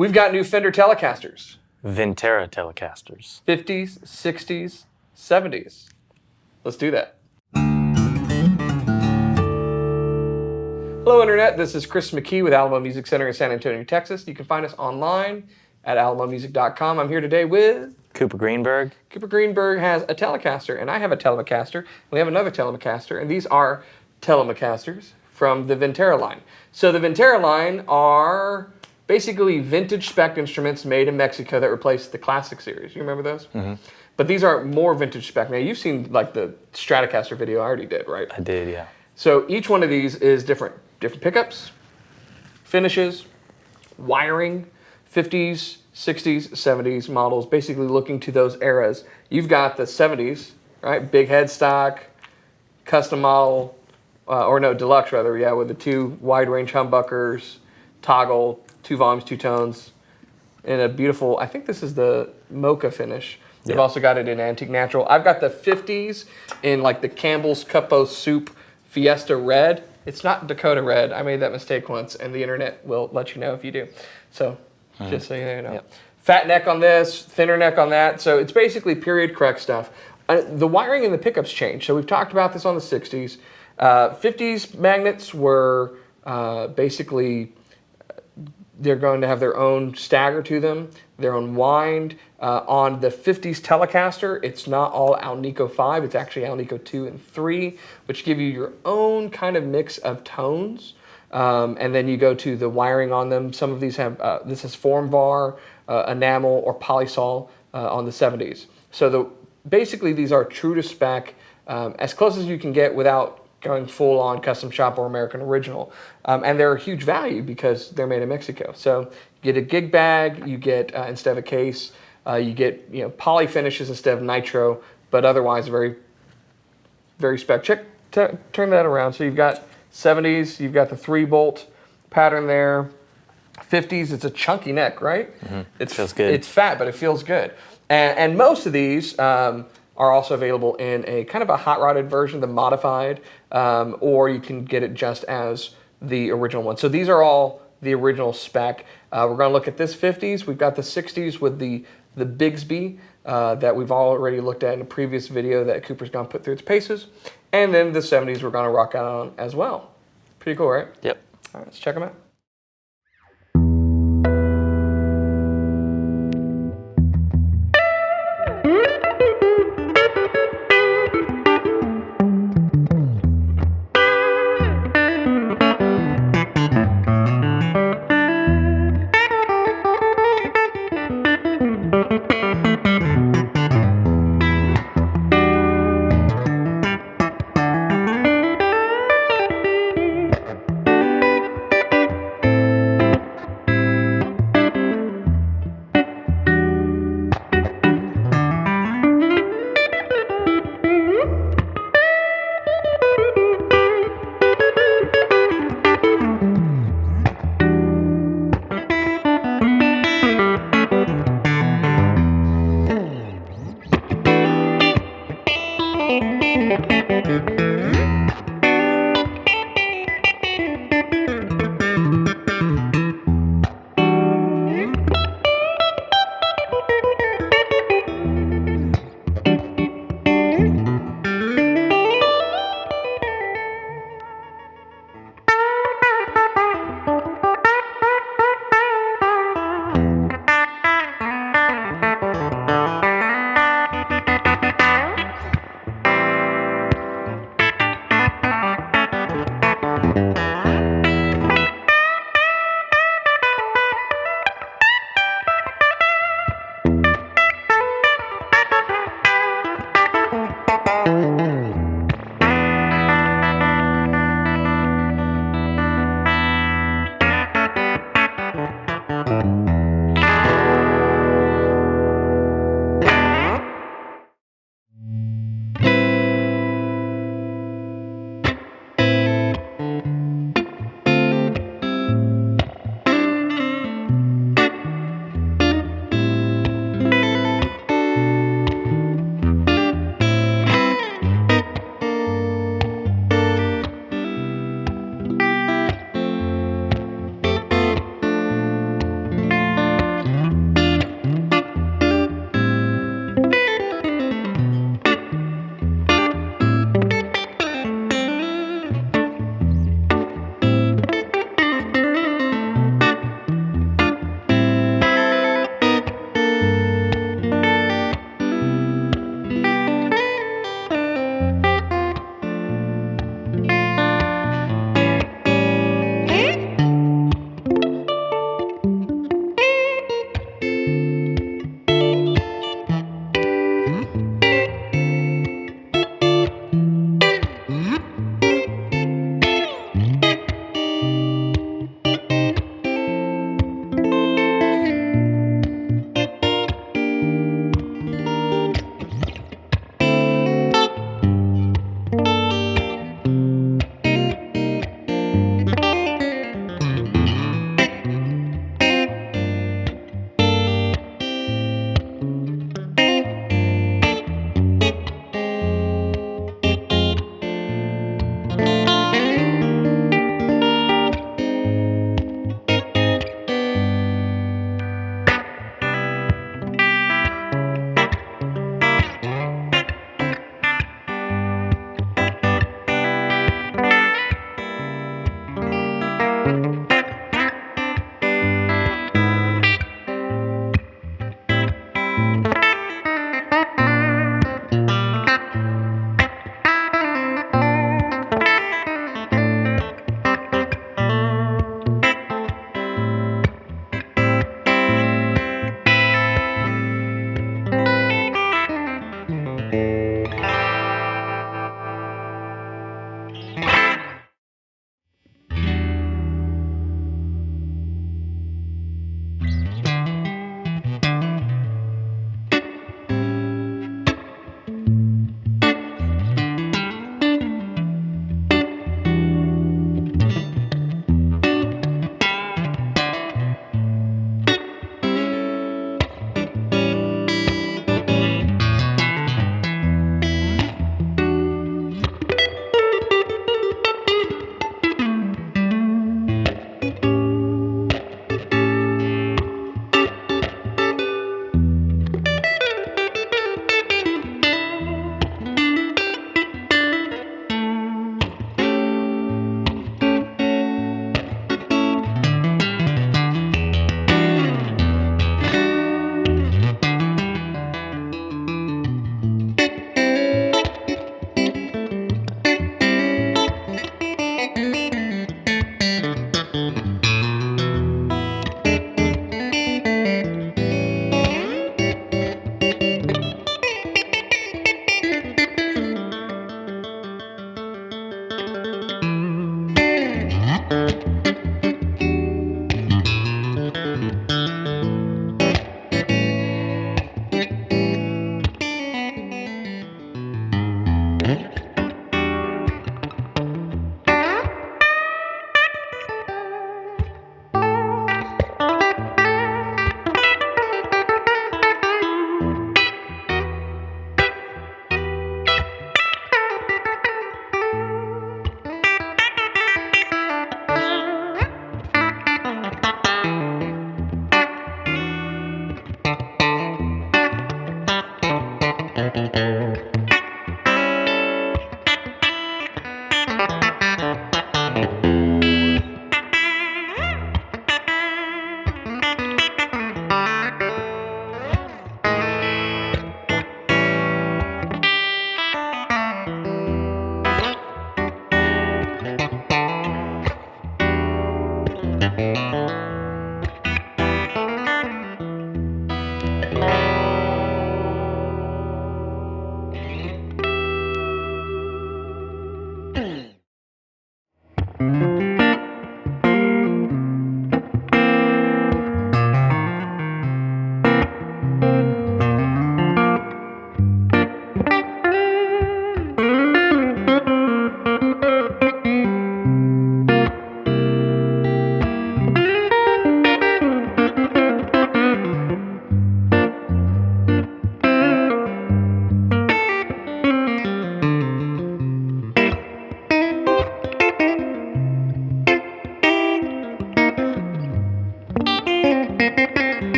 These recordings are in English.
We've got new Fender Telecasters. Vintera Telecasters. 50s, 60s, 70s. Let's do that. Hello, Internet. This is Chris McKee with Alamo Music Center in San Antonio, Texas. You can find us online at alamomusic.com. I'm here today with... Cooper Greenberg. Cooper Greenberg has a Telecaster, and I have a Telecaster. We have another Telecaster, and these are Telecasters from the Vintera line. So the Vintera line are basically vintage spec instruments made in Mexico that replaced the classic series. You remember those? Mm-hmm. But these are more vintage spec. Now, you've seen like the Stratocaster video I already did, right? I did, yeah. So each one of these is different pickups, finishes, wiring, 50s, 60s, 70s models, basically looking to those eras. You've got the 70s, right? Big headstock, custom model, Deluxe rather, yeah, with the two wide range humbuckers, toggle, 2 volumes, 2 tones, and a beautiful, I think this is the Mocha finish. They've also got it in antique natural. I've got the 50s in like the Campbell's Cupo Soup Fiesta Red. It's not Dakota Red. I made that mistake once, and the internet will let you know if you do. So just so you know. Yep. Fat neck on this, thinner neck on that. So it's basically period correct stuff. The wiring and the pickups change. So we've talked about this on the 60s. 50s magnets were basically, they're going to have their own stagger to them, their own wind. On the 50s Telecaster, it's not all alnico 5, it's actually alnico 2 and 3, which give you your own kind of mix of tones. And then you go to the wiring on them. Some of these have, this is formware, enamel, or polysol on the 70s. So basically these are true to spec, as close as you can get without going full on custom shop or American original. And they're a huge value because they're made in Mexico. So you get a gig bag, you get, instead of a case, you get poly finishes instead of nitro, but otherwise very, very spec. Turn that around. So you've got 70s, you've got the 3-bolt pattern there. 50s, it's a chunky neck, right? Mm-hmm. It feels good. It's fat, but it feels good. And most of these are also available in a kind of a hot rodded version, the modified, or you can get it just as the original one. So these are all the original spec. We're going to look at this 50s. We've got the 60s with the Bigsby that we've already looked at in a previous video that Cooper's going to put through its paces. And then the 70s we're going to rock out on as well. Pretty cool, right? Yep. All right, let's check them out.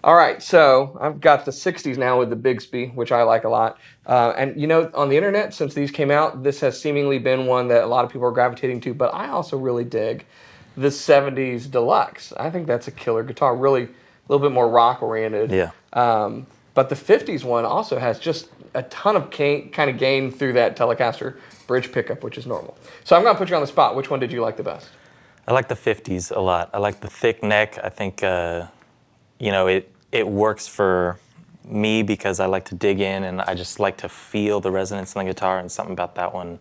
All right, so I've got the 60s now with the Bigsby, which I like a lot. And you know, on the internet, since these came out, this has seemingly been one that a lot of people are gravitating to, but I also really dig the 70s Deluxe. I think that's a killer guitar, really a little bit more rock oriented. Yeah. But the 50s one also has just a ton of kind of gain through that Telecaster bridge pickup, which is normal. So I'm going to put you on the spot. Which one did you like the best? I like the 50s a lot. I like the thick neck. I think, you know, it works for me because I like to dig in and I just like to feel the resonance in the guitar, and something about that one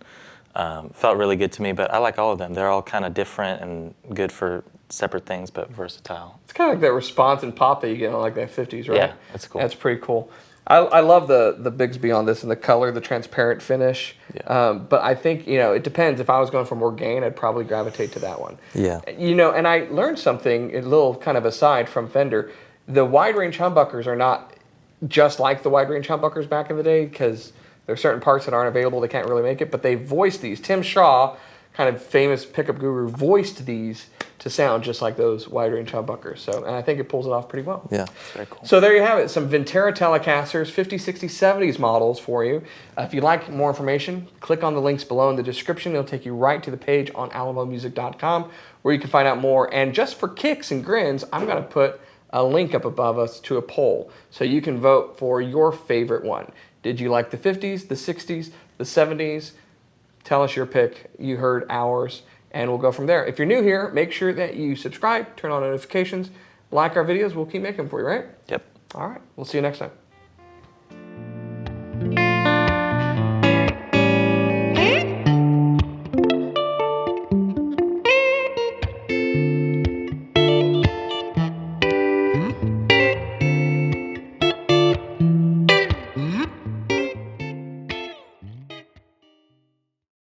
felt really good to me. But I like all of them. They're all kind of different and good for separate things, but versatile. It's kind of like that response and pop that you get on like that 50s, right? Yeah, that's cool. That's pretty cool. I love the Bigsby on this and the color, the transparent finish. Yeah. But I think, you know, it depends. If I was going for more gain, I'd probably gravitate to that one. Yeah. You know, and I learned something, a little kind of aside from Fender. The wide range humbuckers are not just like the wide range humbuckers back in the day, because there are certain parts that aren't available. They can't really make it, but they voiced these. Tim Shaw, kind of famous pickup guru, voiced these to sound just like those wide range humbuckers. So, and I think it pulls it off pretty well. Yeah, it's very cool. So there you have it, some Vintera Telecasters, 50s, 60s, 70s models for you. If you'd like more information, click on the links below in the description. It'll take you right to the page on alamomusic.com where you can find out more. And just for kicks and grins, I'm going to put a link up above us to a poll so you can vote for your favorite one. Did you like the 50s, the 60s, the 70s? Tell us your pick. You heard ours, and we'll go from there. If you're new here, make sure that you subscribe, turn on notifications, like our videos. We'll keep making them for you, right? Yep. All right. We'll see you next time.